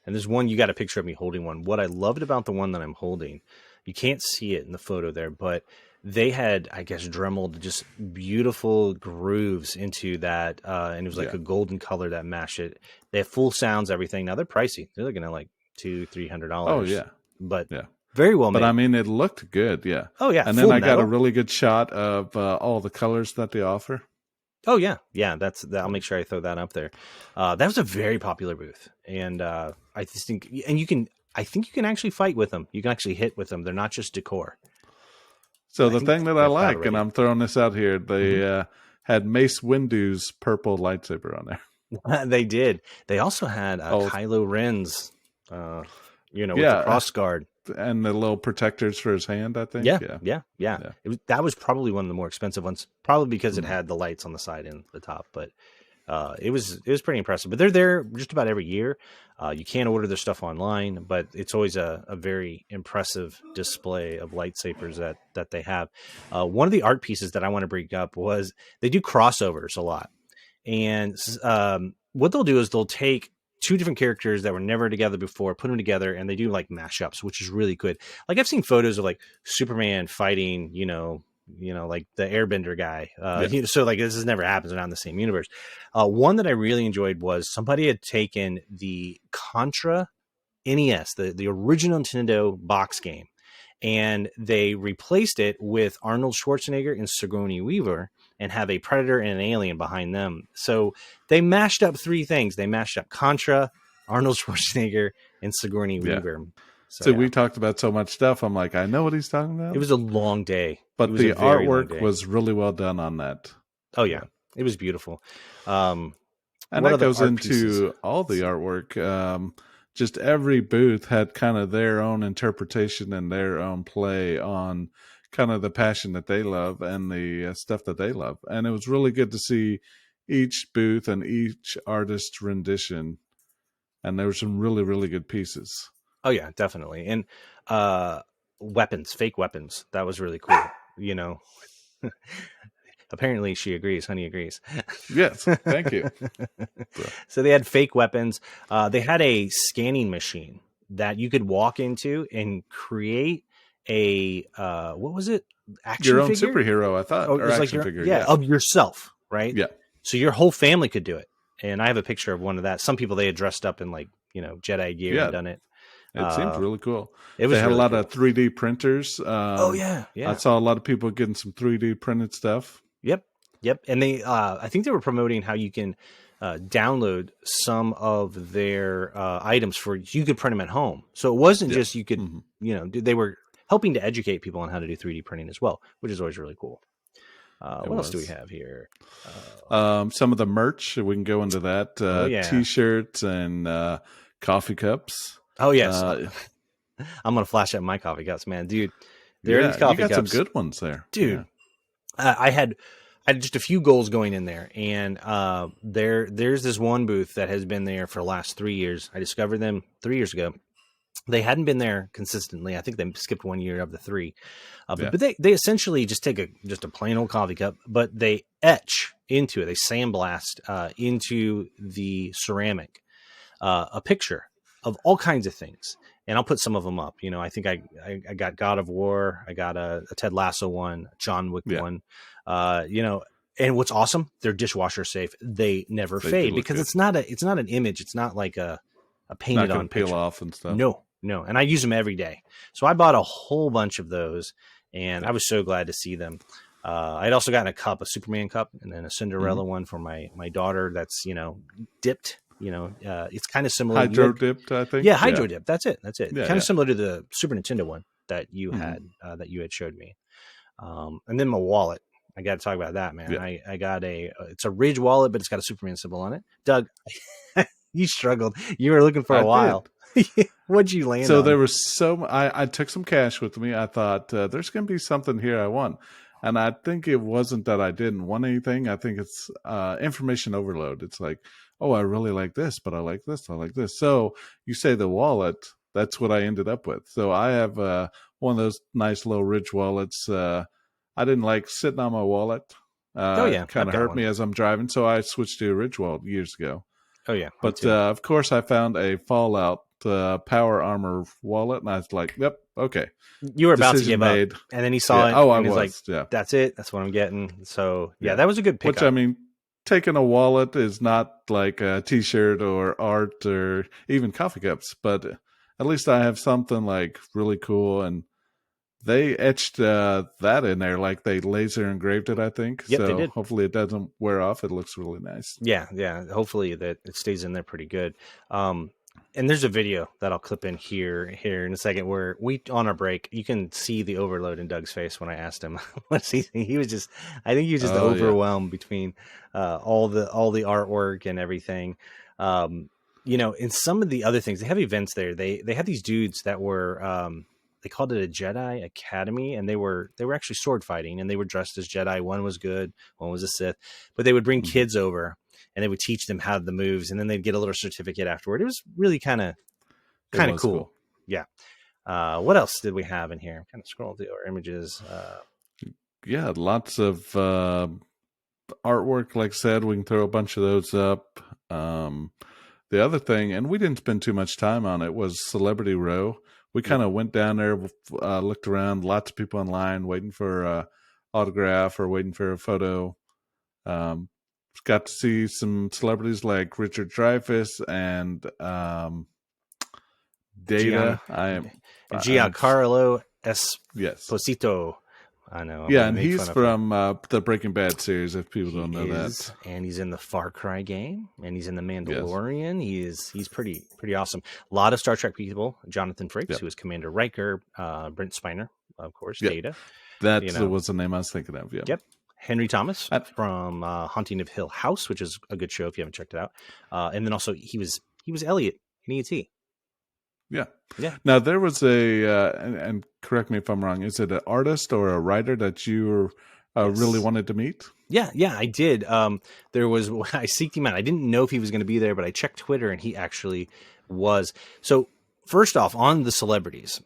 And there's one, you got a picture of me holding one. What I loved about the one that I'm holding, you can't see it in the photo there, but they had, I guess, dremeled just beautiful grooves into that. And it was like a golden color that matched it. They have full sounds, everything. Now they're pricey. They're looking at like $200-$300. Oh, yeah. But very well made. But I mean, it looked good. Yeah. Oh, yeah. And then I got a really good shot of all the colors that they offer. Oh yeah. I'll make sure I throw that up there. That was a very popular booth, and I just think, and I think you can actually fight with them. You can actually hit with them. They're not just decor. So the thing that I like, and I'm throwing this out here, they had Mace Windu's purple lightsaber on there. They did. They also had Kylo Ren's, with the cross guard. And the little protectors for his hand, I think. Yeah. That was probably one of the more expensive ones, probably because it had the lights on the side and the top. But it was pretty impressive. But they're there just about every year. You can order their stuff online, but it's always a very impressive display of lightsabers that they have. One of the art pieces that I want to bring up was they do crossovers a lot. And what they'll do is they'll take 2 different characters that were never together before, put them together, and they do like mashups, which is really good. Like I've seen photos of like Superman fighting, like the Airbender guy. So like this has never happened around the same universe. One that I really enjoyed was somebody had taken the Contra NES, the original Nintendo box game, and they replaced it with Arnold Schwarzenegger and Sigourney Weaver, and have a predator and an alien behind them. So they mashed up 3 things. They mashed up Contra, Arnold Schwarzenegger, and Sigourney Weaver. So we talked about so much stuff. I'm like, I know what he's talking about. It was a long day. But the artwork was really well done on that. Oh, yeah. It was beautiful. And that goes into all the artwork. Just every booth had kind of their own interpretation and their own play on kind of the passion that they love and the stuff that they love. And it was really good to see each booth and each artist's rendition. And there were some really, really good pieces. Oh yeah, definitely. And weapons, fake weapons. That was really cool. Apparently she agrees. Honey agrees. Yes. Thank you. So they had fake weapons. They had a scanning machine that you could walk into and create a what was it? Action figure? Superhero, I thought. Or action figure. Of yourself, right? Yeah. So your whole family could do it. and I have a picture of one of that. Some people, they had dressed up in like, Jedi gear and Yeah, done it. it seems really cool. It They was had a really lot of cool. 3D printers. Oh yeah, I yeah. saw a lot of people getting some 3D printed stuff. Yep, yep. And they, I think they were promoting how you can download some of their items for you could print them at home. So it wasn't Yeah. just you could, Hmm. they were helping to educate people on how to do 3D printing as well, which is always really cool. It What else do we was. have here? Some of the merch, we can go into that. Oh yeah, T-shirts and coffee cups. oh yes. Uh, I'm gonna flash up my coffee cups, man, dude. There are these yeah, you coffee got some cups, good ones there. dude. Yeah. I had just a few goals going in there, and there's this one booth that has been there for the last 3 years. I discovered them 3 years ago. They hadn't been there consistently. I think they skipped 1 year of the three. But Yeah. they essentially just take just a plain old coffee cup, but they etch into it. They sandblast into the ceramic a picture of all kinds of things, and I'll put some of them up. I think I got God of War, I got a Ted Lasso one, John Wick Yeah. one. Uh, you know, and what's awesome, they're dishwasher safe. They never They do fade look because good. it's not an image. It's not like a Not painted going on to peel picture. off and stuff. No, no. And I use them every day. So I bought a whole bunch of those, and Yeah. I was so glad to see them. I'd also gotten a Superman cup, and then a Hmm. Cinderella one for my daughter. That's dipped. It's kind of similar. Hydro dipped, I think. Yeah, Yeah. hydro dip. That's it. That's it. Yeah. Kind of Yeah. similar to the Super Nintendo one that you Hmm. had showed me. And then my wallet. I got to talk about that, man. Yeah. I got it's a Ridge wallet, but it's got a Superman symbol on it. Doug, you struggled. You were looking for I a while. did. What'd you land So on? there was I took some cash with me. I thought there's going to be something here I want. And I think it wasn't that I didn't want anything. I think it's information overload. It's like, oh, I really like this, but I like this, I like this. So you say the wallet, that's what I ended up with. So I have one of those nice little Ridge wallets. I didn't like sitting on my wallet. Oh It yeah, kind I've of got hurt one. me as I'm driving. So I switched to a Ridge wallet years ago. Oh yeah, me But too. of course, I found a Fallout Power Armor wallet, and I was like, "Yep, okay, You were about to decision give up, made." and then he Yeah. saw it, Oh, I and he's like, was. Yeah. "That's it. That's what I'm getting." So yeah, Yeah. that was a good Which I pickup. mean, taking a wallet is not like a T-shirt or art or even coffee cups, but at least I have something like really cool, and they etched that in there, like they laser engraved it, I think. Yep, they So did. hopefully it doesn't wear off. It looks really nice. Yeah, yeah. Hopefully that it stays in there pretty good. Um, and there's a video that I'll clip in here in a second where we on our break, you can see the overload in Doug's face when I asked him what's he was just I think he was just Oh yeah. overwhelmed between all the artwork and everything. In some of the other things, they have events there. They had these dudes that were they called it a Jedi Academy, and they were actually sword fighting, and they were dressed as Jedi. One was good, one was a Sith, but they would bring Hmm. kids over and they would teach them how the moves, and then they'd get a little certificate afterward. It was really kind of It was cool. cool. Yeah. What else did we have in here? I'm kind of scrolling through our images. Yeah, lots of artwork. Like I said, we can throw a bunch of those up. The other thing, and we didn't spend too much time on it, was Celebrity Row. We kind of went down there, looked around, lots of people in line waiting for autograph or waiting for a photo. Um, got to see some celebrities like Richard Dreyfuss and Gian, Data. I'm Giancarlo yes, Esposito. I know I'm yeah, going to and make he's fun of him. from the Breaking Bad series. If people He don't know is, that, and he's in the Far Cry game, and he's in the yes, Mandalorian. He's pretty awesome. A lot of Star Trek people. Jonathan Frakes, yep, who is Commander Riker. Brent Spiner, of course. yep. Data. That You know. was the name I was thinking of. Yeah. Yep. Henry Thomas I, from Haunting of Hill House, which is a good show if you haven't checked it out. And then also he was Elliot in E.T. yeah. Yeah. Now there was and correct me if I'm wrong. Is it an artist or a writer that you really Yes. wanted to meet? Yeah, I did. There was I seeked him out. I didn't know if he was going to be there, but I checked Twitter and he actually was. So first off, on the celebrities,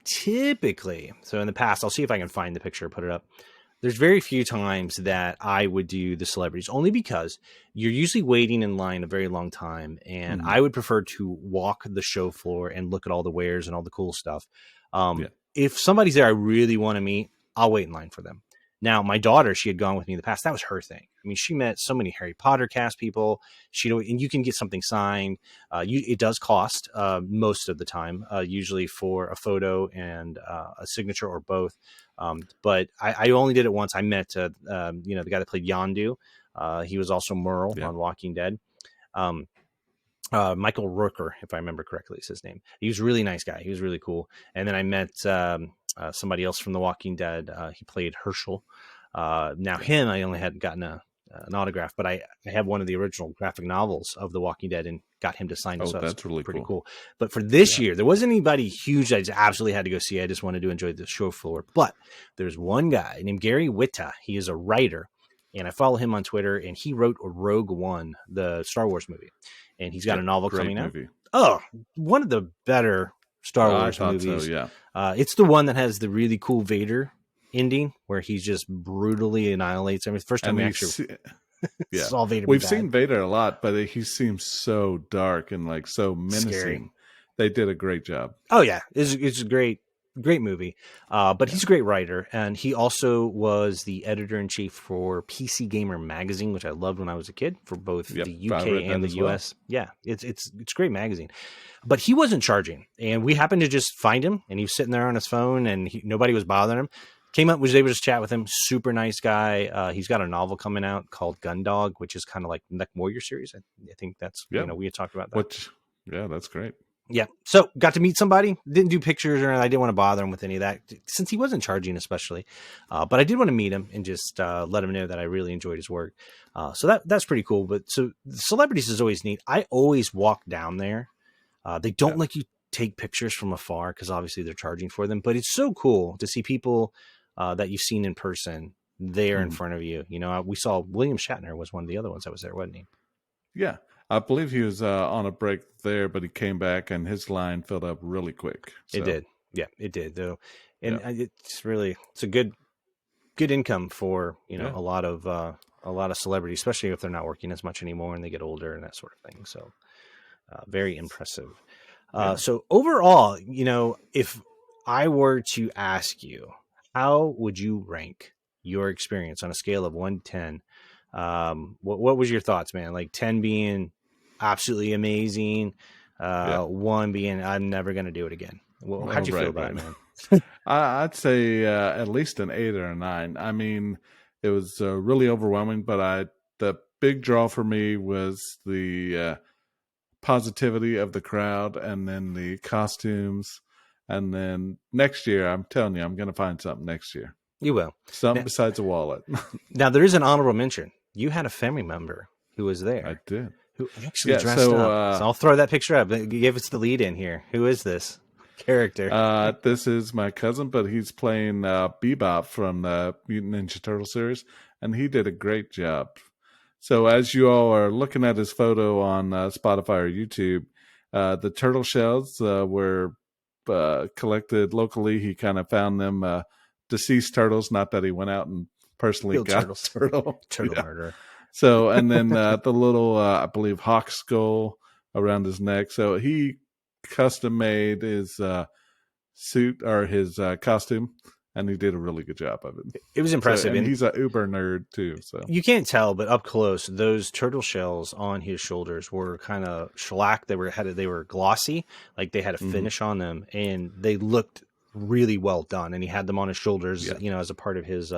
typically, so in the past, I'll see if I can find the picture, put it up. There's very few times that I would do the celebrities, only because you're usually waiting in line a very long time, and Mm-hmm. I would prefer to walk the show floor and look at all the wares and all the cool stuff. Yeah. If somebody's there I really want to meet, I'll wait in line for them. Now, my daughter, she had gone with me in the past. That was her thing. I mean, she met so many Harry Potter cast people. And you can get something signed. It does cost most of the time, usually for a photo and a signature or both. But I only did it once. I met, the guy that played Yondu. He was also Merle on Walking Dead. Michael Rooker, if I remember correctly, is his name. He was a really nice guy. He was really cool. And then I met somebody else from The Walking Dead. He played Herschel. Him, I only had gotten an autograph, but I have one of the original graphic novels of The Walking Dead and got him to sign it. Oh, so that's really pretty cool. But for this year, there wasn't anybody huge I just absolutely had to go see. I just wanted to enjoy the show floor. But there's one guy named Gary Whitta. He is a writer, and I follow him on Twitter, and he wrote Rogue One, the Star Wars movie. And he's got a novel coming out. Oh, one of the better Star Wars movies. So, yeah. It's the one that has the really cool Vader ending where he just brutally annihilates everything. First time we actually saw Vader. We've seen Vader a lot, but he seems so dark and like so menacing. Scary. They did a great job. Oh yeah, it's a great movie. But he's a great writer, and he also was the editor-in-chief for PC Gamer magazine, which I loved when I was a kid, for both the UK and the US. Well. Yeah, it's a great magazine. But he wasn't charging, and we happened to just find him, and he was sitting there on his phone, and nobody was bothering him. Came up, was able to just chat with him. Super nice guy. He's got a novel coming out called Gundog, which is kind of like the Mech Warrior series. I think that's, we had talked about that. That's great. Yeah. So got to meet somebody, didn't do pictures or I didn't want to bother him with any of that since he wasn't charging, especially. But I did want to meet him and just let him know that I really enjoyed his work. So that's pretty cool. But so celebrities is always neat. I always walk down there. They don't let you take pictures from afar because obviously they're charging for them. But it's so cool to see people that you've seen in person there in front of you. You know, we saw William Shatner was one of the other ones that was there, wasn't he? Yeah. I believe he was on a break there, but he came back and his line filled up really quick. So. It did. Yeah, it did though. And it's a good income for, a lot of celebrities, especially if they're not working as much anymore and they get older and that sort of thing. So very impressive. So overall, if I were to ask you, how would you rank your experience on a scale of 1 to 10? What was your thoughts, man? Like 10 being absolutely amazing, 1 being I'm never going to do it again. Well, how'd you feel about it, man? I'd say at least an 8 or a 9. I mean, it was really overwhelming, but the big draw for me was the positivity of the crowd, and then the costumes, and then next year, I'm telling you, I'm going to find something next year. You will. Something besides a wallet. Now, there is an honorable mention. You had a family member who was there. I did. Who actually dressed up. So I'll throw that picture up. Give us the lead in here. Who is this character? This is my cousin, but he's playing Bebop from the Mutant Ninja Turtle series, and he did a great job. So as you all are looking at his photo on Spotify or YouTube, the turtle shells were collected locally. He kind of found them deceased turtles, not that he went out and personally got a turtle murder. So, and then the little, I believe, hawk skull around his neck. So he custom made his suit or his costume, and he did a really good job of it. It was impressive. So, and he's an uber nerd too. So you can't tell, but up close, those turtle shells on his shoulders were kind of shellac. They were glossy, like they had a finish on them, and they looked really well done. And he had them on his shoulders, as a part of his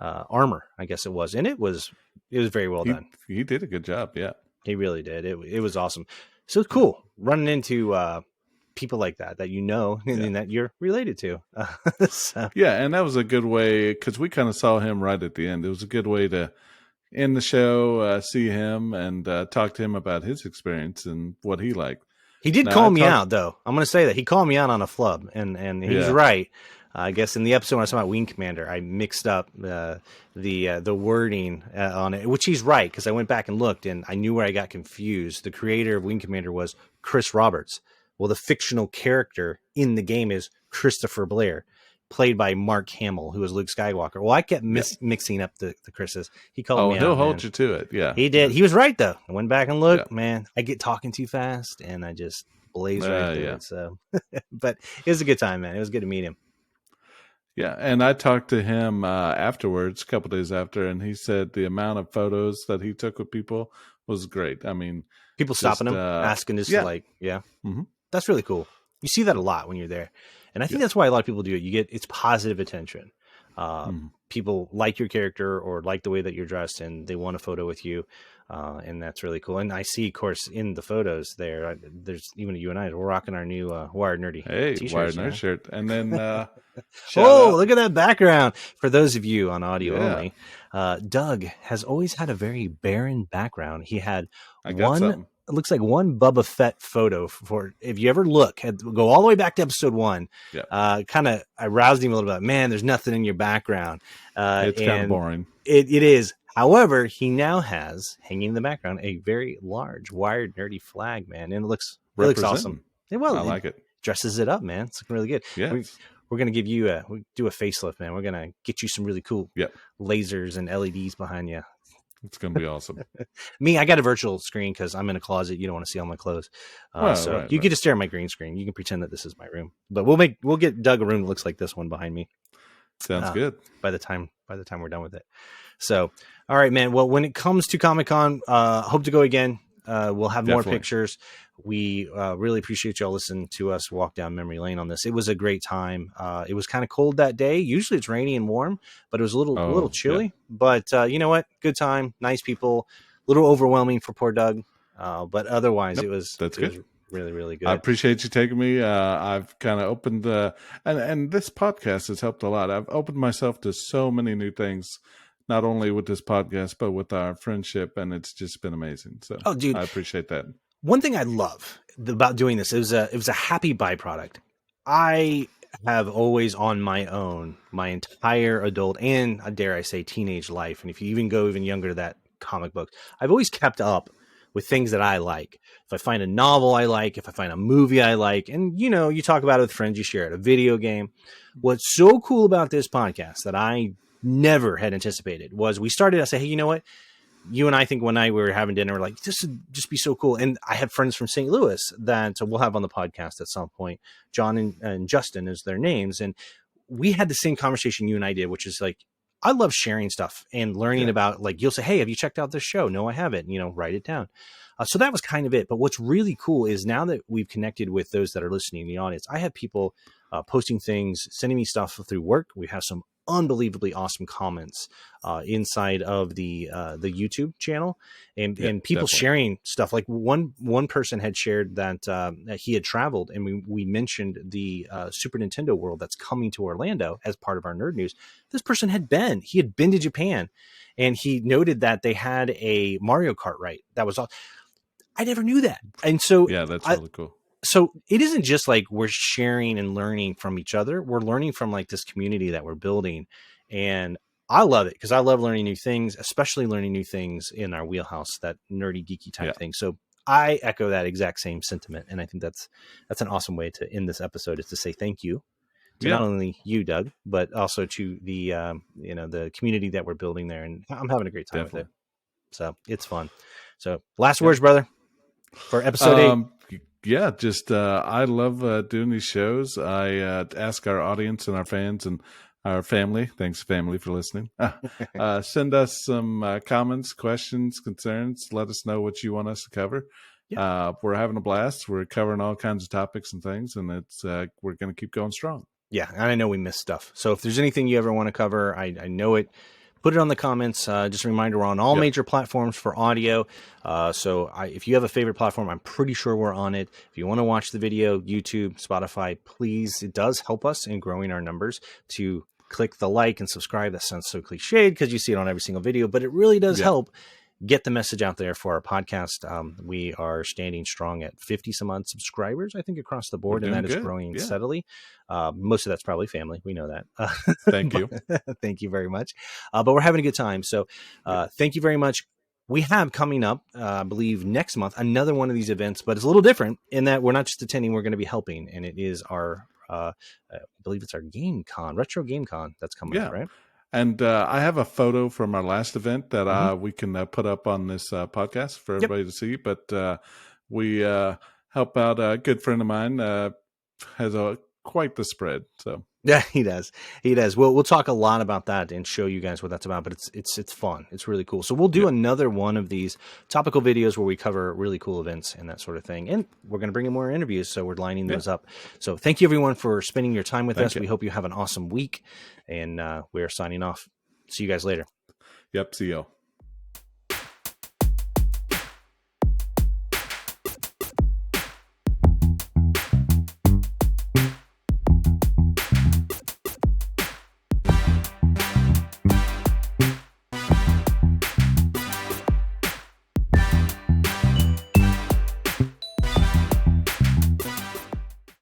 armor, I guess it was. And it was very well done. He did a good job. Yeah, he really did. It was awesome. So it's cool running into people like that and that you're related to. So. Yeah, and that was a good way because we kind of saw him right at the end. It was a good way to end the show, see him, and talk to him about his experience and what he liked. He did call me out, though. I'm going to say that he called me out on a flub, and he's right. I guess in the episode when I was talking about Wing Commander, I mixed up the wording on it, which he's right, because I went back and looked, and I knew where I got confused. The creator of Wing Commander was Chris Roberts. Well, the fictional character in the game is Christopher Blair, played by Mark Hamill, who was Luke Skywalker. Well, I kept mixing up the Chris's. He called me out. He'll hold you to it. Yeah, he did. He was right, though. I went back and looked. Man, I get talking too fast, and I just blaze right through it. So, but it was a good time, man. It was good to meet him. Yeah, and I talked to him afterwards, a couple days after, and he said the amount of photos that he took with people was great. I mean, People stopping just him, asking just yeah, like, yeah, hmm that's really cool. You see that a so lot when you're there, and I yeah, think that's why a lot of people do it. You get it's positive attention. hmm People like your character or like the way that you're dressed, and they want a photo with you, and that's really cool. And I see, of course, in the photos there, there's even you and I we're rocking our new Wired Nerdy hey, Wired t-shirts. Nerd Yeah. shirt, and then shout Oh, out, look at that background. For those of you on audio yeah, only, Doug has always had a very barren background. He had I got one, it something. looks like one Bubba Fett photo for, if you ever look, go all the way back to episode one. Yeah, Kind of, I roused him a little bit. Man, there's nothing in your background. it's kind of And boring. it is. However, he now has hanging in the background a very large Wired Nerdy flag, man. And it looks awesome. Representing, Well, I it like it. dresses it up, man. It's looking really good. Yes, We're gonna give you we do a facelift, man. We're gonna get you some really cool yep, lasers and LEDs behind you. it's gonna be awesome. Me, I got a virtual screen because I'm in a closet. You don't want to see all my clothes, Well, so right, you right, get to stare at my green screen. You can pretend that this is my room, but we'll get Doug a room that looks like this one behind me. sounds good. By the time we're done with it. So, all right, man. Well, when it comes to Comic-Con, hope to go again. We'll have more Definitely. pictures. We really appreciate y'all listening to us walk down memory lane on this. It was a great time. It was kind of cold that day. Usually it's rainy and warm, but it was a little Oh, yeah, chilly. But you know what? Good time. Nice people. A little overwhelming for poor Doug. But otherwise, nope, that's it was good. really, really I good. appreciate you taking me. I've kind of opened, and this podcast has helped a lot. I've opened myself to so many new things, not only with this podcast, but with our friendship, and it's just been amazing. So Oh, dude. I appreciate that. One thing I love about doing this, it was a happy byproduct. I have always on my own my entire adult and dare I say teenage life, and if you even go even younger to that comic book, I've always kept up with things that I like. If I find a novel I like, if I find a movie I like, and you talk about it with friends, you share it, a video game. What's so cool about this podcast that I never had anticipated was we started. I say, hey, you know what? You and I think one night we were having dinner, we're like, this would just be so cool. And I have friends from St. Louis that we'll have on the podcast at some point. John and Justin is their names. And we had the same conversation you and I did, which is like, I love sharing stuff and learning Yeah, about, like, you'll say, hey, have you checked out this show? No, I haven't, write it down. So that was kind of it. But what's really cool is now that we've connected with those that are listening in the audience, I have people posting things, sending me stuff through work. We have some unbelievably awesome comments inside of the YouTube channel, yeah, and people definitely. sharing stuff. Like one person had shared that he had traveled, and we mentioned the Super Nintendo World that's coming to Orlando as part of our nerd news. This person had been to Japan, and he noted that they had a Mario Kart ride. That was all. I never knew that, and so Yeah, that's I, really cool. so it isn't just like we're sharing and learning from each other. We're learning from like this community that we're building. And I love it because I love learning new things, especially learning new things in our wheelhouse, that nerdy, geeky type Yeah, thing. So I echo that exact same sentiment. And I think that's an awesome way to end this episode, is to say thank you to yeah, not only you, Doug, but also to the community that we're building there. And I'm having a great time with it. definitely. So it's fun. So last Yep. words, brother, for episode 8. Um, yeah, just I love doing these shows. I ask our audience and our fans and our family. Thanks, family, for listening. Send us some comments, questions, concerns. Let us know what you want us to cover. Yeah. We're having a blast. We're covering all kinds of topics and things, and it's we're going to keep going strong. Yeah, and I know we missed stuff. So if there's anything you ever want to cover, I know it. Put it on the comments. Just a reminder, we're on all Yep. major platforms for audio. If you have a favorite platform, I'm pretty sure we're on it. If you want to watch the video, YouTube, Spotify, please, it does help us in growing our numbers to click the like and subscribe. That sounds so cliched because you see it on every single video, but it really does Yeah. help get the message out there for our podcast. We are standing strong at 50 some odd subscribers, I think, across the We're board, and doing that is good. growing Yeah. steadily. Most of that's probably family. We know that. Thank you. Thank you very much. But we're having a good time. So Yep. thank you very much. We have coming up, I believe, next month, another one of these events, but it's a little different in that we're not just attending, we're going to be helping. And it is I believe it's our Game Con, Retro Game Con, that's coming up, Yeah. right? And I have a photo from our last event that Mm-hmm. we can put up on this podcast for Yep. everybody to see. But we help out a good friend of mine has quite the spread. So Yeah, he does. He does. We'll talk a lot about that and show you guys what that's about. But it's fun. It's really cool. So we'll do Yeah. another one of these topical videos where we cover really cool events and that sort of thing. And we're going to bring in more interviews, so we're lining Yeah. those up. So thank you everyone for spending your time with Thank us. you. We hope you have an awesome week, and we're signing off. See you guys later. Yep. See you.